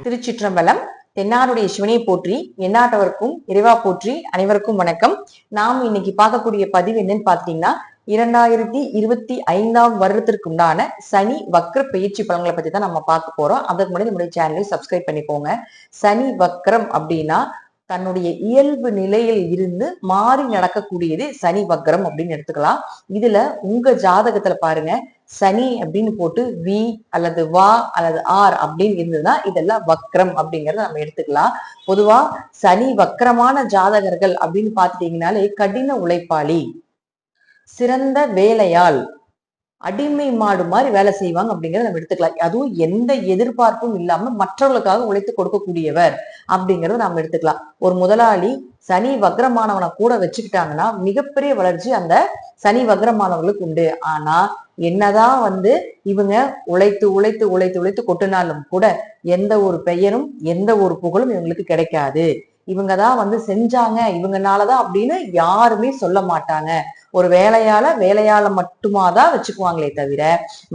திருச்சிற்றம்பலம். தென்னாருடைய சிவனை போற்றி, எந்நாட்டவருக்கும் இறைவா போற்றி. அனைவருக்கும் வணக்கம். நாம் இன்னைக்கு பார்க்கக்கூடிய பதிவு என்னன்னு பாத்தீங்கன்னா, 2025 வருடத்திற்கு உண்டான சனி வக்ர பயிற்சி பலன்களை பத்தி தான் நம்ம பார்க்க போறோம். அதற்கு முன்னாடி நம்முடைய சேனலை சப்ஸ்கிரைப் பண்ணிக்கோங்க. சனி வக்ரம் அப்படின்னா தன்னுடைய இயல்பு நிலையில் இருந்து மாறி நடக்கக்கூடியது சனி வக்ரம் அப்படின்னு எடுத்துக்கலாம். இதுல உங்க ஜாதகத்துல பாருங்க, சனி அப்படின்னு போட்டு வி அல்லது வா அல்லது ஆர் அப்படின்னு இருந்ததுன்னா இதெல்லாம் வக்ரம் அப்படிங்கறத நம்ம எடுத்துக்கலாம். பொதுவா சனி வக்ரமான ஜாதகர்கள் அப்படின்னு பாத்துட்டீங்கன்னாலே கடின உழைப்பாளி, சிறந்த வேலையாள், அடிமை மாடு மாதிரி வேலை செய்வாங்க அப்படிங்கறத நம்ம எடுத்துக்கலாம். அதுவும் எந்த எதிர்பார்ப்பும் இல்லாம மற்றவர்களுக்காக உழைத்து கொடுக்கக்கூடியவர் அப்படிங்கறத நம்ம எடுத்துக்கலாம். ஒரு முதலாளி சனி வக்ரமானவனை கூட வச்சுக்கிட்டாங்கன்னா மிகப்பெரிய வளர்ச்சி அந்த சனி வக்ரமானவர்களுக்கு உண்டு. ஆனா என்னதான் இவங்க உழைத்து உழைத்து உழைத்து உழைத்து கொட்டினாலும் கூட எந்த ஒரு பெயரும் எந்த ஒரு புகழும் இவங்களுக்கு கிடைக்காது. இவங்கதான் செஞ்சாங்க, இவங்கனாலதான் அப்படின்னு யாருமே சொல்ல மாட்டாங்க. ஒரு வேலையால மட்டுமாதான் வச்சுக்குவாங்களே தவிர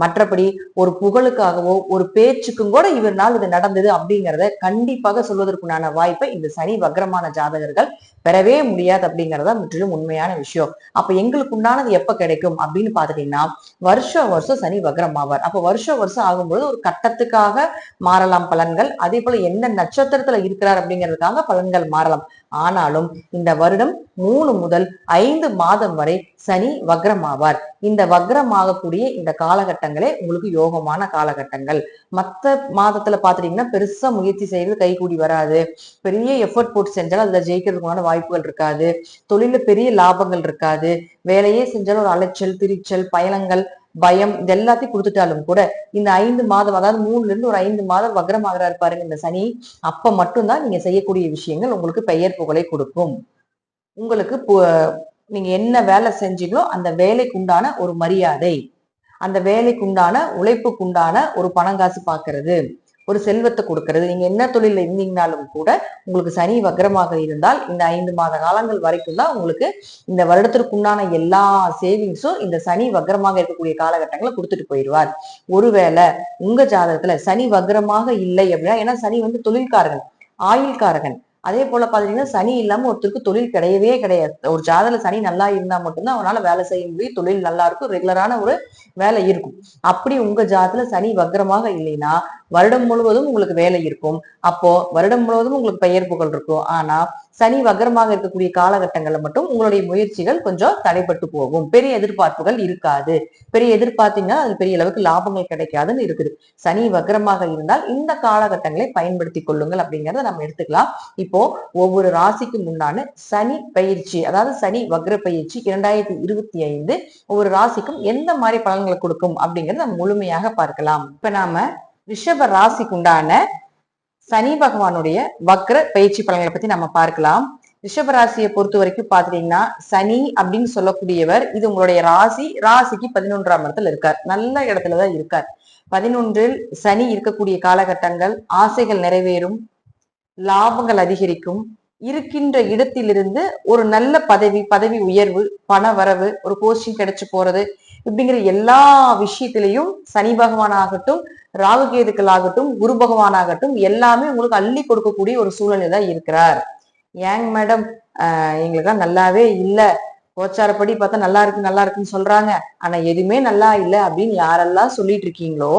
மற்றபடி ஒரு புகழுக்காகவோ ஒரு பேச்சுக்கும் கூட இவரால் இது நடந்தது அப்படிங்கிறத கண்டிப்பாக சொல்வதற்குண்டான வாய்ப்பை இந்த சனி வக்ரமான ஜாதகர்கள் பெறவே முடியாது அப்படிங்கறத முற்றிலும் உண்மையான விஷயம். அப்ப எங்களுக்கு உண்டானது எப்ப கிடைக்கும் அப்படின்னு பாத்துட்டீங்கன்னா, வருஷம் வருஷம் சனி வக்ரம் ஆவார். அப்ப வருஷம் வருஷம் ஆகும்போது ஒரு கட்டத்துக்காக மாறலாம் பலன்கள். அதே போல எந்த நட்சத்திரத்துல இருக்கிறார் அப்படிங்கிறதுக்காக பலன்கள் மாறலாம். ஆனாலும் இந்த வருடம் 3 முதல் 5 மாதம் வரை சனி வக்ரம் ஆவார். இந்த வக்ரம் ஆகக்கூடிய இந்த காலகட்டங்களே உங்களுக்கு யோகமான காலகட்டங்கள். மத்த மாதத்துல பாத்துட்டீங்கன்னா பெருசா முயற்சி செய்யறது கைகூடி வராது. பெரிய எஃபர்ட் போட்டு செஞ்சாலும் அதுல ஜெயிக்கிறதுக்கான வாய்ப்புகள் இருக்காது. தொழில பெரிய லாபங்கள் இருக்காது. வேலையே செஞ்சாலும் ஒரு அலைச்சல், திரிச்சல், பயணங்கள், பயம் இது எல்லாத்தையும் கொடுத்துட்டாலும் கூட இந்த 5 மாதம், அதாவது 3ல இருந்து ஒரு 5 மாதம் வக்ரமாகிறாரு பாருங்க இந்த சனி, அப்ப மட்டும்தான் நீங்க செய்யக்கூடிய விஷயங்கள் உங்களுக்கு பெயர் புகழை கொடுக்கும். உங்களுக்கு நீங்க என்ன வேலை செஞ்சீங்களோ அந்த வேலைக்குண்டான ஒரு மரியாதை, அந்த வேலைக்குண்டான உழைப்புக்குண்டான ஒரு பணங்காசு பாக்குறது, ஒரு செல்வத்தை கொடுக்கறது. நீங்க என்ன தொழில இருந்தீங்கனாலும் கூட உங்களுக்கு சனி வக்ரமாக இருந்தால் இந்த 5 மாத காலங்கள் வரைக்கும் தான் உங்களுக்கு இந்த வருடத்திற்குண்டான எல்லா சேவிங்ஸும் இந்த சனி வக்ரமாக இருக்கக்கூடிய காலகட்டங்களை கொடுத்துட்டு போயிடுவார். ஒருவேளை உங்க ஜாதகத்துல சனி வக்ரமாக இல்லை அப்படின்னா, ஏன்னா சனி தொழில்காரகன், ஆயுள்காரகன். அதே போல பாத்தீங்கன்னா சனி இல்லாம ஒருத்தருக்கு தொழில் கிடையவே கிடையாது. ஒரு ஜாதகத்துல சனி நல்லா இருந்தா மட்டும்தான் அவனால வேலை செய்ய முடியும், தொழில் நல்லா இருக்கும், ரெகுலரான ஒரு வேலை இருக்கும். அப்படி உங்க ஜாதகத்துல சனி வக்ரமாக இல்லைன்னா வருடம் முழுவதும் உங்களுக்கு வேலை இருக்கும். அப்போ வருடம் முழுவதும் உங்களுக்கு பெயர் புகழ் இருக்கும். ஆனா சனி வக்ரமாக இருக்கக்கூடிய காலகட்டங்கள்ல மட்டும் உங்களுடைய முயற்சிகள் கொஞ்சம் தடைப்பட்டு போகும். பெரிய எதிர்பார்ப்புகள் இருக்காது. பெரிய எதிர்பார்த்தீங்கன்னா அது பெரிய அளவுக்கு லாபங்கள் கிடைக்காதுன்னு இருக்குது. சனி வக்ரமாக இருந்தால் இந்த காலகட்டங்களை பயன்படுத்தி கொள்ளுங்கள் அப்படிங்கிறத நம்ம எடுத்துக்கலாம். இப்போ ஒவ்வொரு ராசிக்கும் உண்டான சனி பயிற்சி, அதாவது சனி வக்ர பயிற்சி 2025 ஒவ்வொரு ராசிக்கும் எந்த மாதிரி பலன்களை கொடுக்கும் அப்படிங்கறத நம்ம முழுமையாக பார்க்கலாம். இப்ப நாம ரிஷப ராசிக்கு உண்டான சனி பகவானுடைய வக்ர பயிற்சி பலன்களை பத்தி நம்ம பார்க்கலாம். ரிஷப ராசியை பொறுத்த வரைக்கும் பாத்துட்டீங்கன்னா, சனி அப்படின்னு சொல்லக்கூடியவர் இது உங்களுடைய ராசிக்கு 11ஆம் இடத்துல இருக்கார். நல்ல இடத்துலதான் இருக்கார். 11ல் சனி இருக்கக்கூடிய காலகட்டங்கள் ஆசைகள் நிறைவேறும், லாபங்கள் அதிகரிக்கும், இருக்கின்ற இடத்திலிருந்து ஒரு நல்ல பதவி உயர்வு, பண வரவு, ஒரு போஸ்டிங் கிடைச்சு போறது இப்படிங்கிற எல்லா விஷயத்திலையும் சனி பகவான் ஆகட்டும், ராகு கேதுக்கள் ஆகட்டும், குரு பகவான் ஆகட்டும் எல்லாமே உங்களுக்கு அள்ளி கொடுக்கக்கூடிய ஒரு சூழ்நிலை தான் இருக்கிறார். ஏங்க மேடம் எங்களுக்கெல்லாம் நல்லாவே இல்ல, கோச்சாரப்படி பார்த்தா நல்லா இருக்குன்னு சொல்றாங்க, ஆனா எதுவுமே நல்லா இல்லை அப்படின்னு யாரெல்லாம் சொல்லிட்டு இருக்கீங்களோ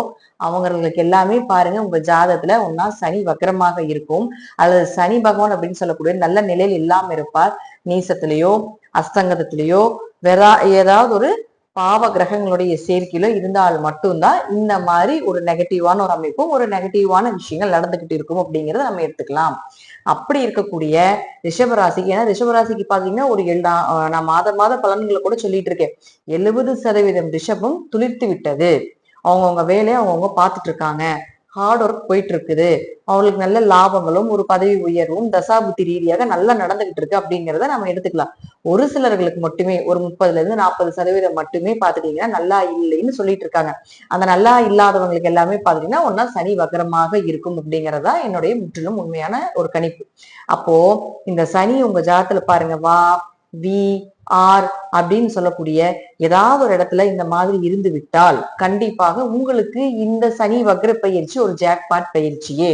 அவங்களுக்கு எல்லாமே பாருங்க உங்க ஜாதகத்துல ஒன்னா சனி வக்ரமாக இருக்கும், அல்லது சனி பகவான் அப்படின்னு சொல்லக்கூடிய நல்ல நிலையில் இல்லாம இருப்பார். நீசத்திலேயோ அஸ்தங்கத்திலேயோ ஏதாவது ஒரு பாவ கிரகங்களுடைய சேர்க்கையில இருந்தால் மட்டும்தான் இந்த மாதிரி ஒரு நெகட்டிவான ஒரு அமைப்பும் ஒரு நெகட்டிவான விஷயங்கள் நடந்துகிட்டு இருக்கும் அப்படிங்கறத நம்ம எடுத்துக்கலாம். அப்படி இருக்கக்கூடிய ரிஷபராசிக்கு, ஏன்னா ரிஷபராசிக்கு பாத்தீங்கன்னா ஒரு நான் மாத பலன்களை கூட சொல்லிட்டு இருக்கேன். 70% ரிஷபம் துளிர்த்து விட்டது. அவங்கவுங்க வேலையை அவங்கவுங்க பார்த்துட்டு இருக்காங்க. ஹார்ட் ஒர்க் போயிட்டு இருக்குது. அவங்களுக்கு நல்ல லாபங்களும் ஒரு பதவி உயர்வும் தசாபுத்தி ரீதியாக நல்லா நடந்துகிட்டு இருக்கு அப்படிங்கிறத நம்ம எடுத்துக்கலாம். ஒரு சிலர்களுக்கு மட்டுமே ஒரு 30ல இருந்து 40% மட்டுமே பாத்துட்டீங்கன்னா நல்லா இல்லைன்னு சொல்லிட்டு இருக்காங்க. அந்த நல்லா இல்லாதவங்களுக்கு எல்லாமே பாத்துட்டீங்கன்னா ஒன்னா சனி வக்ரமாக இருக்கும் அப்படிங்கறதா என்னுடைய முற்றிலும் உண்மையான ஒரு கணிப்பு. அப்போ இந்த சனி உங்க ஜாதகத்துல பாருங்க, வி, ஆர் அப்படின்னு சொல்லக்கூடிய ஏதாவது ஒரு இடத்துல இந்த மாதிரி இருந்து விட்டால் கண்டிப்பாக உங்களுக்கு இந்த சனி வக்ர பயிற்சி ஒரு ஜாக்பாட் பயிற்சியே.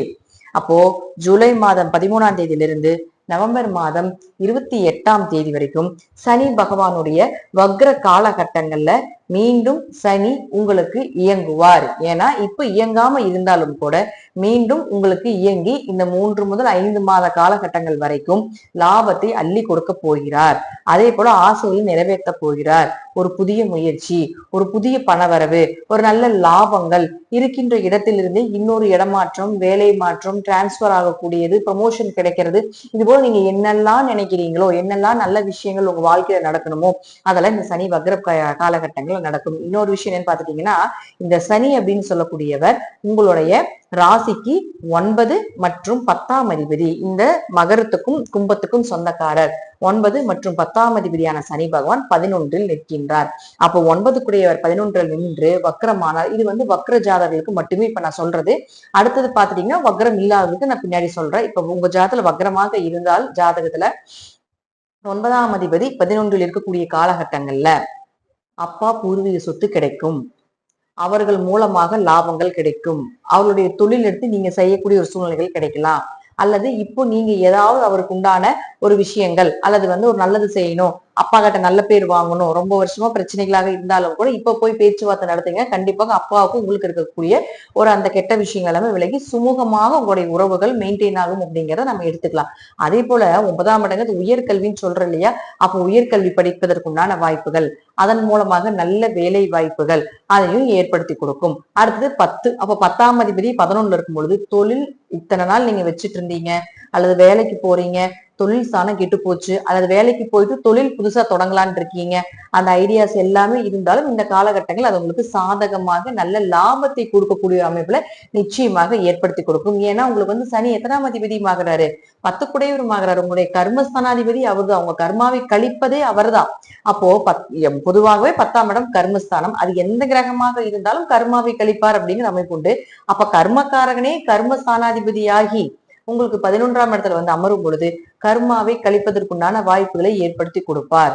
அப்போ ஜூலை மாதம் 13ஆம் தேதியிலிருந்து நவம்பர் மாதம் 28ஆம் தேதி வரைக்கும் சனி பகவானுடைய வக்ர காலகட்டங்கள்ல மீண்டும் சனி உங்களுக்கு இயங்குவார். ஏன்னா இப்ப இயங்காம இருந்தாலும் கூட மீண்டும் உங்களுக்கு இயங்கி இந்த 3 முதல் 5 மாத காலகட்டங்கள் வரைக்கும் லாபத்தை அள்ளி கொடுக்க போகிறார். அதே போல ஆசையை நிறைவேற்ற போகிறார். ஒரு புதிய முயற்சி, ஒரு புதிய பணவரவு, ஒரு நல்ல லாபங்கள், இருக்கின்ற இடத்திலிருந்து இன்னொரு இடமாற்றம், வேலை மாற்றம், டிரான்ஸ்பர் ஆகக்கூடியது, ப்ரமோஷன் கிடைக்கிறது, இது போல நீங்க என்னெல்லாம் நினைக்கிறீங்களோ, என்னெல்லாம் நல்ல விஷயங்கள் உங்க வாழ்க்கையில நடக்கணுமோ அதெல்லாம் இந்த சனி வக்ர காலகட்டங்கள்ல நடக்கும். இன்னொரு விஷயம் என்னன்னு பாத்துட்டீங்கன்னா, இந்த சனி அப்படின்னு சொல்லக்கூடியவர் உங்களுடைய ராசிக்கு 9 மற்றும் 10ஆம் அதிபதி. இந்த மகரத்துக்கும் கும்பத்துக்கும் சொந்தக்காரர். 9 மற்றும் 10ஆம் அதிபதியான சனி பகவான் 11ல் நிற்கின்றார். அப்போ 9 கூடியவர் 11ல் நின்று வக்ரமானார். இது வக்ர ஜாதகர்களுக்கு மட்டுமே இப்ப நான் சொல்றது. அடுத்தது பாத்துட்டீங்கன்னா வக்ரம் இல்லாததுக்கு நான் பின்னாடி சொல்றேன். இப்ப உங்க ஜாதகத்துல வக்ரமாக இருந்தால் ஜாதகத்துல 9ஆம் அதிபதி 11ல் இருக்கக்கூடிய காலகட்டங்கள்ல அப்பா பூர்வீக சொத்து கிடைக்கும். அவர்கள் மூலமாக லாபங்கள் கிடைக்கும். அவருடைய தொழில் எடுத்து நீங்க செய்யக்கூடிய ஒரு சூழ்நிலைகள் கிடைக்கலாம். அல்லது இப்போ நீங்க ஏதாவது அவருக்கு உண்டான ஒரு விஷயங்கள் அல்லது ஒரு நல்லது செய்யணும், அப்பா கிட்ட நல்ல பேர் வாங்கணும், ரொம்ப வருஷமா பிரச்சனைகளாக இருந்தாலும் கூட இப்ப போய் பேச்சுவார்த்தை நடத்துங்க. கண்டிப்பாக அப்பாவுக்கும் உங்களுக்கு இருக்கக்கூடிய ஒரு அந்த கெட்ட விஷயங்கள் எல்லாமே விலகி சுமூகமாக உங்களுடைய உறவுகள் மெயின்டைன் ஆகும் அப்படிங்கிறத நம்ம எடுத்துக்கலாம். அதே போல 9ஆம் இடங்கிறது உயர்கல்வின்னு சொல்றோம் இல்லையா? அப்போ உயர்கல்வி படிப்பதற்குண்டான வாய்ப்புகள், அதன் மூலமாக நல்ல வேலை வாய்ப்புகள் அதையும் ஏற்படுத்தி கொடுக்கும். அடுத்தது 10. அப்ப 10ஆம் அதிபதி 11ல இருக்கும் பொழுது தொழில் இத்தனை நாள் நீங்க வச்சுட்டு இருந்தீங்க, அல்லது வேலைக்கு போறீங்க, தொழில் ஸ்தானம் கெட்டு போச்சு, அல்லது வேலைக்கு போயிட்டு தொழில் புதுசா தொடங்கலான்னு இருக்கீங்க, அந்த ஐடியாஸ் எல்லாமே இருந்தாலும் இந்த காலகட்டங்கள் அது உங்களுக்கு சாதகமாக நல்ல லாபத்தை கொடுக்கக்கூடிய அமைப்புல நிச்சயமாக ஏற்படுத்தி கொடுக்கும். ஏன்னா உங்களுக்கு சனி எத்தனாம் அதிபதியும் ஆகிறாரு? 10 குடையவரும் ஆகிறாரு. உங்களுடைய கர்மஸ்தானாதிபதி அவர்தான். அவங்க கர்மாவை கழிப்பதே அவர்தான். அப்போ பொதுவாகவே 10ஆம் இடம் கர்மஸ்தானம். அது எந்த கிரகமாக இருந்தாலும் கர்மாவை கழிப்பார் அப்படிங்கிற அமைப்பு உண்டு. அப்ப கர்மக்காரகனே கர்மஸ்தானாதிபதியாகி உங்களுக்கு 11ஆம் இடத்துல அமரும் பொழுது கர்மாவை கழிப்பதற்குண்டான வாய்ப்புகளை ஏற்படுத்தி கொடுப்பார்.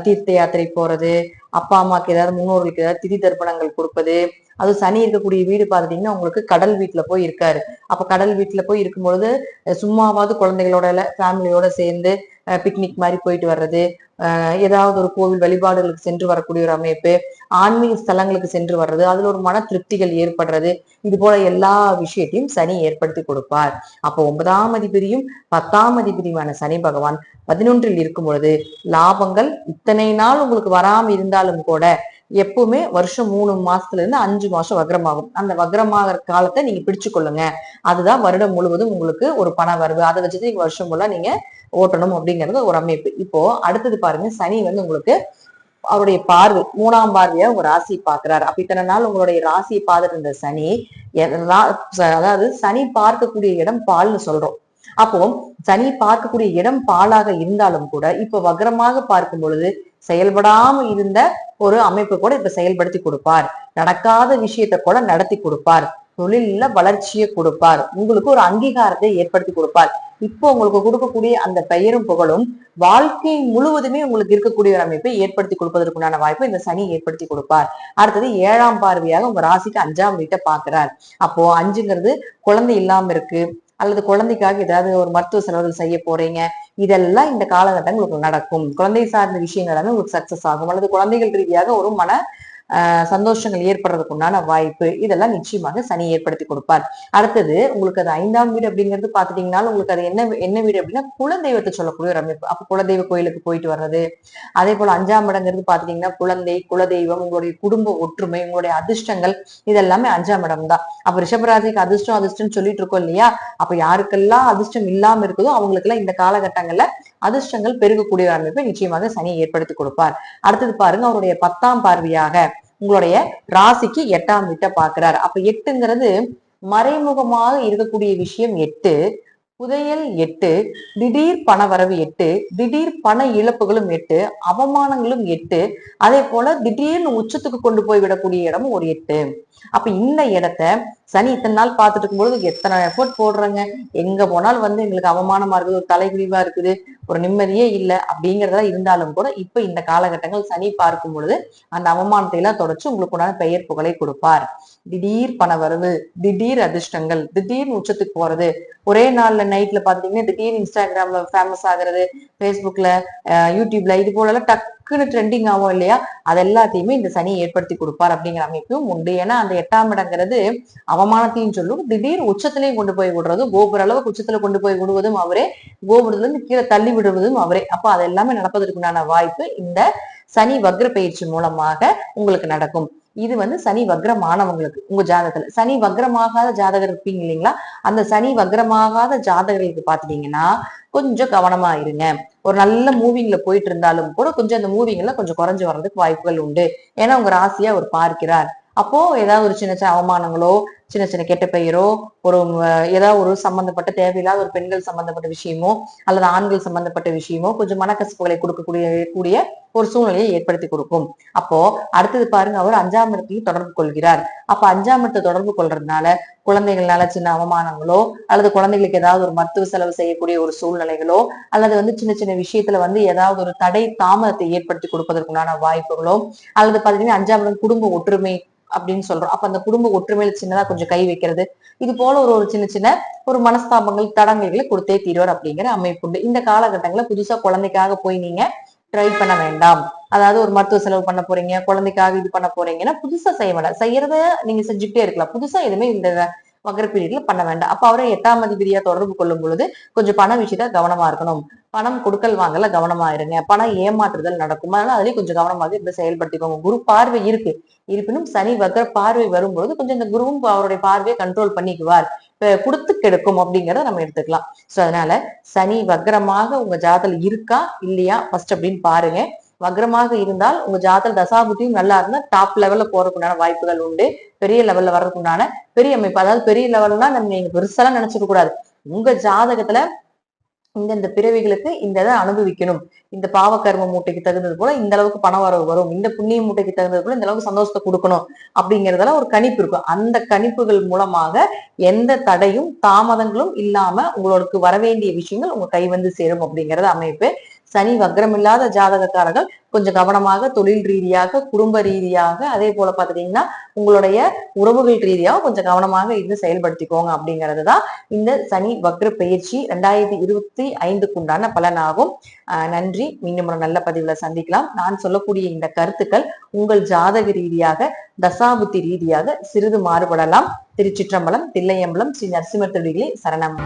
தீர்த்த யாத்திரை போறது, அப்பா அம்மாக்கு ஏதாவது முன்னோர்களுக்கு ஏதாவது திதி தர்ப்பணங்கள் கொடுப்பது, அது சனி இருக்கக்கூடிய வீடு பாத்துட்டீங்கன்னா உங்களுக்கு கடல் வீட்டுல போய் இருக்காரு. அப்ப கடல் வீட்டுல போய் இருக்கும் பொழுது சும்மாவாவது குழந்தைகளோட ஃபேமிலியோட சேர்ந்து பிக்னிக் மாதிரி போயிட்டு வர்றது, ஏதாவது ஒரு கோவில் வழிபாடுகளுக்கு சென்று வரக்கூடிய ஒரு அமைப்பு, ஆன்மீக ஸ்தலங்களுக்கு சென்று வர்றது, அதுல ஒரு மன திருப்திகள் ஏற்படுறது, இது போல எல்லா விஷயத்தையும் சனி ஏற்படுத்தி கொடுப்பார். அப்போ 9ஆம் அதிபதியும் 10ஆம் அதிபதியுமான சனி பகவான் 11ல் இருக்கும் பொழுது லாபங்கள் இத்தனை நாள் உங்களுக்கு வராம இருந்தாலும் கூட எப்பவுமே வருஷம் 3 மாசத்துல இருந்து 5 மாசம் வக்ரமாகும். அந்த வக்ரமாகிற காலத்தை நீங்க பிடிச்சு கொள்ளுங்க. அதுதான் வருடம் முழுவதும் உங்களுக்கு ஒரு பண வரவு. அதை வச்சுட்டு நீங்க வருஷம் ஃபுல்லா நீங்க ஓட்டணும் அப்படிங்கிறது ஒரு அமைப்பு. இப்போ அடுத்தது பாருங்க, சனி உங்களுக்கு அவருடைய பார்வை 3ஆம் பார்வையா உங்க ராசியை பாக்குறாரு. அப்ப இத்தனை நாள் உங்களுடைய ராசியை பார்த்துட்டு இருந்த சனி, அதாவது சனி பார்க்கக்கூடிய இடம் பால்னு சொல்றோம். அப்போ சனி பார்க்கக்கூடிய இடம் பாலாக இருந்தாலும் கூட இப்ப வக்ரமாக பார்க்கும் பொழுது செயல்படாம இருந்த ஒரு அமைப்பு கூட இப்ப செயல்படுத்தி கொடுப்பார். நடக்காத விஷயத்த கூட நடத்தி கொடுப்பார். தொழில வளர்ச்சியை கொடுப்பார். உங்களுக்கு ஒரு அங்கீகாரத்தை ஏற்படுத்தி கொடுப்பார். இப்போ உங்களுக்கு கொடுக்கக்கூடிய அந்த பெயரும் புகழும் வாழ்க்கை முழுவதுமே உங்களுக்கு இருக்கக்கூடிய ஒரு அமைப்பை ஏற்படுத்தி கொடுப்பதற்குண்டான வாய்ப்பை இந்த சனி ஏற்படுத்தி கொடுப்பார். அடுத்தது 7ஆம் பார்வையாக உங்க ராசிக்கு 5ஆம் வீட்டை பாக்குறார். அப்போ 5ங்கிறது குழந்தை இல்லாம இருக்கு, அல்லது குழந்தைக்காக ஏதாவது ஒரு மருத்துவ செலவுகள் செய்ய போறீங்க, இதெல்லாம் இந்த காலகட்டங்கள் உங்களுக்கு நடக்கும். குழந்தை சார்ந்த விஷயங்கள் எல்லாமே உங்களுக்கு சக்சஸ் ஆகும். அல்லது குழந்தைகள் ரீதியாக ஒரு மன சந்தோஷங்கள் ஏற்படுறதுக்கு உண்டான வாய்ப்பு, இதெல்லாம் நிச்சயமாக சனி ஏற்படுத்தி கொடுப்பார். அடுத்தது உங்களுக்கு அது 5ஆம் வீடு அப்படிங்கிறது பாத்துட்டீங்கன்னா உங்களுக்கு அது என்ன வீடு அப்படின்னா குலதெய்வத்தை சொல்லக்கூடிய ஒரு அமைப்பு. அப்ப குலதெய்வ கோயிலுக்கு போயிட்டு வர்றது, அதே போல 5ஆம் இடங்கிறது பாத்துட்டீங்கன்னா குழந்தை, குலதெய்வம், உங்களுடைய குடும்ப ஒற்றுமை, உங்களுடைய அதிர்ஷ்டங்கள், இதெல்லாமே 5ஆம் இடம் தான். அப்ப ரிஷபராசிக்கு அதிர்ஷ்டம் சொல்லிட்டு இருக்கோம் இல்லையா? அப்ப யாருக்கெல்லாம் அதிர்ஷ்டம் இல்லாம இருக்குதோ அவங்களுக்கு எல்லாம் இந்த காலகட்டங்கள்ல அதிர்ஷ்டங்கள் பெருகக்கூடிய அமைப்பை நிச்சயமாக சனி ஏற்படுத்தி கொடுப்பார். அடுத்தது பாருங்க, அவருடைய 10ஆம் பார்வையாக உங்களுடைய ராசிக்கு 8ஆம் வீட்டை பாக்குறாரு. அப்ப 8ங்கிறது மறைமுகமாக இருக்கக்கூடிய விஷயம் 8, புதையல் 8, திடீர் பண வரவு 8, திடீர் பண இழப்புகளும் 8, அவமானங்களும் 8, அதே போல திடீர்னு உச்சத்துக்கு கொண்டு போய் விடக்கூடிய இடமும் ஒரு 8. அப்ப இந்த இடத்த சனி இத்தனை நாள் பார்த்துட்டு இருக்கும்போது எத்தனை எஃபோர்ட் போடுறாங்க, எங்க போனாலும் வந்து எங்களுக்கு அவமானமா இருக்குது, ஒரு தலைகுனிவா இருக்குது, ஒரு நிம்மதியே இல்லை அப்படிங்கிறதா இருந்தாலும் கூட இப்ப இந்த காலகட்டங்கள் சனி பார்க்கும் பொழுது அந்த அவமானத்தை எல்லாம் தொடச்சு உங்களுக்கு உண்டான பெயர் புகழை கொடுப்பார். திடீர் பண வரவு, திடீர் அதிர்ஷ்டங்கள், திடீர்னு உச்சத்துக்கு போறது, ஒரே நாள்ல நைட்ல பாத்தீங்கன்னா திடீர்னு இன்ஸ்டாகிராம்ல ஃபேமஸ் ஆகுறது, ஃபேஸ்புக்ல, யூடியூப்ல இது போல எல்லாம் டக்குன்னு ட்ரெண்டிங் ஆகும் இல்லையா, அது எல்லாத்தையுமே இந்த சனி ஏற்படுத்தி கொடுப்பார் அப்படிங்கிற அமைப்பும் உண்டு. ஏன்னா அந்த 8ஆம் இடங்கிறது அவமானத்தையும் சொல்லும், திடீர் உச்சத்திலையும் கொண்டு போய் விடுறது, கோபுர அளவுக்கு உச்சத்துல கொண்டு போய் விடுவதும் அவரே, கோபுரத்துல இருந்து கீழே தள்ளி விடுவதும் அவரே. அப்ப அது எல்லாமே நடப்பதற்குண்டான வாய்ப்பு இந்த சனி வக்ர பயிற்சி மூலமாக உங்களுக்கு நடக்கும். இது வந்து சனி வக்ரமானவங்களுக்கு உங்க ஜாதகத்துல. சனி வக்ரமாகாத ஜாதகர் இருப்பீங்க இல்லைங்களா, அந்த சனி வக்ரமாகாத ஜாதகர்களுக்கு பாத்துட்டீங்கன்னா கொஞ்சம் கவனமா இருங்க. ஒரு நல்ல மூவிங்ல போயிட்டு இருந்தாலும் கூட கொஞ்சம் அந்த மூவிங்ல கொஞ்சம் குறைஞ்சு வர்றதுக்கு வாய்ப்புகள் உண்டு. ஏன்னா உங்க ராசியா அவர் பார்க்கிறார். அப்போ ஏதாவது ஒரு சின்ன சின்ன அவமானங்களோ, சின்ன சின்ன கெட்ட பெயரோ, ஒரு ஏதாவது ஒரு சம்பந்தப்பட்ட தேவையில்லாத ஒரு பெண்கள் சம்பந்தப்பட்ட விஷயமோ அல்லது ஆண்கள் சம்பந்தப்பட்ட விஷயமோ கொஞ்சம் மனக்கசப்புகளை கூடிய ஒரு சூழ்நிலையை ஏற்படுத்தி கொடுக்கும். அப்போ அடுத்தது பாருங்க, அவர் 5ஆம் இடத்தையும் தொடர்பு கொள்கிறார். அப்ப 5ஆம் இடத்தை தொடர்பு கொள்றதுனால குழந்தைகள்னால சின்ன அவமானங்களோ அல்லது குழந்தைகளுக்கு ஏதாவது ஒரு மருத்துவ செலவு செய்யக்கூடிய ஒரு சூழ்நிலைகளோ அல்லது வந்து சின்ன சின்ன விஷயத்துல வந்து ஏதாவது ஒரு தடை தாமதத்தை ஏற்படுத்தி கொடுப்பதற்குண்டான வாய்ப்புகளோ அல்லது பாத்தீங்கன்னா 5ஆம் இடம் குடும்ப ஒற்றுமை அப்படின்னு சொல்றோம். அப்ப அந்த குடும்ப ஒற்றுமையில சின்னதா கொஞ்சம் கை வைக்கிறது, இது போல ஒரு சின்ன சின்ன ஒரு மனஸ்தாபங்கள் தடங்கல்களை கொடுத்தே தீர்வார் அப்படிங்கிற அமைப்பு உண்டு. இந்த காலகட்டங்களை புதுசா குழந்தைக்காக போய் நீங்க ட்ரை பண்ண வேண்டாம். அதாவது ஒரு மருத்துவ செலவு பண்ண போறீங்க, குழந்தைக்காக இது பண்ண போறீங்கன்னா புதுசா செய்ய வேண்டாம். செய்யறத நீங்க செஞ்சுக்கிட்டே இருக்கலாம். புதுசா எதுவுமே இந்த வக்ர பீரியட்ல பண்ண வேண்டாம். அப்ப அவரை 8ஆம் அதிபதியா தொடர்பு கொள்ளும் பொழுது கொஞ்சம் பண விஷயத்த கவனமா இருக்கணும். பணம் கொடுக்கல் வாங்கல கவனமா இருங்க. பணம் ஏமாற்றுதல் நடக்கும். அதனால அதுலயும் கொஞ்சம் கவனமாக இதை செயல்படுத்திக்கோங்க. குரு பார்வை இருக்கு, இருப்பினும் சனி வக்ர பார்வை வரும்பொழுது கொஞ்சம் இந்த குருவும் அவருடைய பார்வையை கண்ட்ரோல் பண்ணிக்குவார், கொடுத்து கெடுக்கும் அப்படிங்கிறத நம்ம எடுத்துக்கலாம். சோ அதனால சனி வக்ரமாக உங்க ஜாதகம் இருக்கா இல்லையா ஃபர்ஸ்ட் அப்படின்னு பாருங்க. வக்ரமாக இருந்தால் உங்க ஜாதக தசாபுத்தியும் நல்லா இருந்தா டாப் லெவல்ல போறதுக்குண்டான வாய்ப்புகள் உண்டு. பெரிய லெவல்ல வர்றதுக்குண்டான பெரிய அமைப்பு, அதாவது பெரிய லெவல்னா நம்ம நீங்க பெருசாலாம் நினைச்சுக்க கூடாது. உங்க ஜாதகத்துல இந்த பிறவிகளுக்கு இந்த இதை அனுபவிக்கணும், இந்த பாவகர்ம மூட்டைக்கு தகுந்தது போல இந்த அளவுக்கு பண வரவு வரும், இந்த புண்ணிய மூட்டைக்கு தகுந்தது போல இந்த அளவுக்கு சந்தோஷத்தை கொடுக்கணும் அப்படிங்கறதெல்லாம் ஒரு கணிப்பு இருக்கும். அந்த கணிப்புகள் மூலமாக எந்த தடையும் தாமதங்களும் இல்லாம உங்களுக்கு வரவேண்டிய விஷயங்கள் உங்க கை வந்து சேரும் அப்படிங்கறது அமைப்பு. சனி வக்ரம் இல்லாத ஜாதகக்காரர்கள் கொஞ்சம் கவனமாக தொழில் ரீதியாக, குடும்ப ரீதியாக, அதே போல பாத்துட்டீங்கன்னா உங்களுடைய உறவுகள் ரீதியாக கொஞ்சம் கவனமாக இருந்து செயல்படுத்திக்கோங்க அப்படிங்கிறதுதான் இந்த சனி வக்ர பயிற்சி 2025 உண்டான பலனாகும். நன்றி. மீண்டும் ஒரு நல்ல பதிவுல சந்திக்கலாம். நான் சொல்லக்கூடிய இந்த கருத்துக்கள் உங்கள் ஜாதக ரீதியாக, தசாபுத்தி ரீதியாக சிறிது மாறுபடலாம். திருச்சிற்றம்பலம், தில்லையம்பலம், ஸ்ரீ நரசிம்மர் திருடிகளே சரணம்.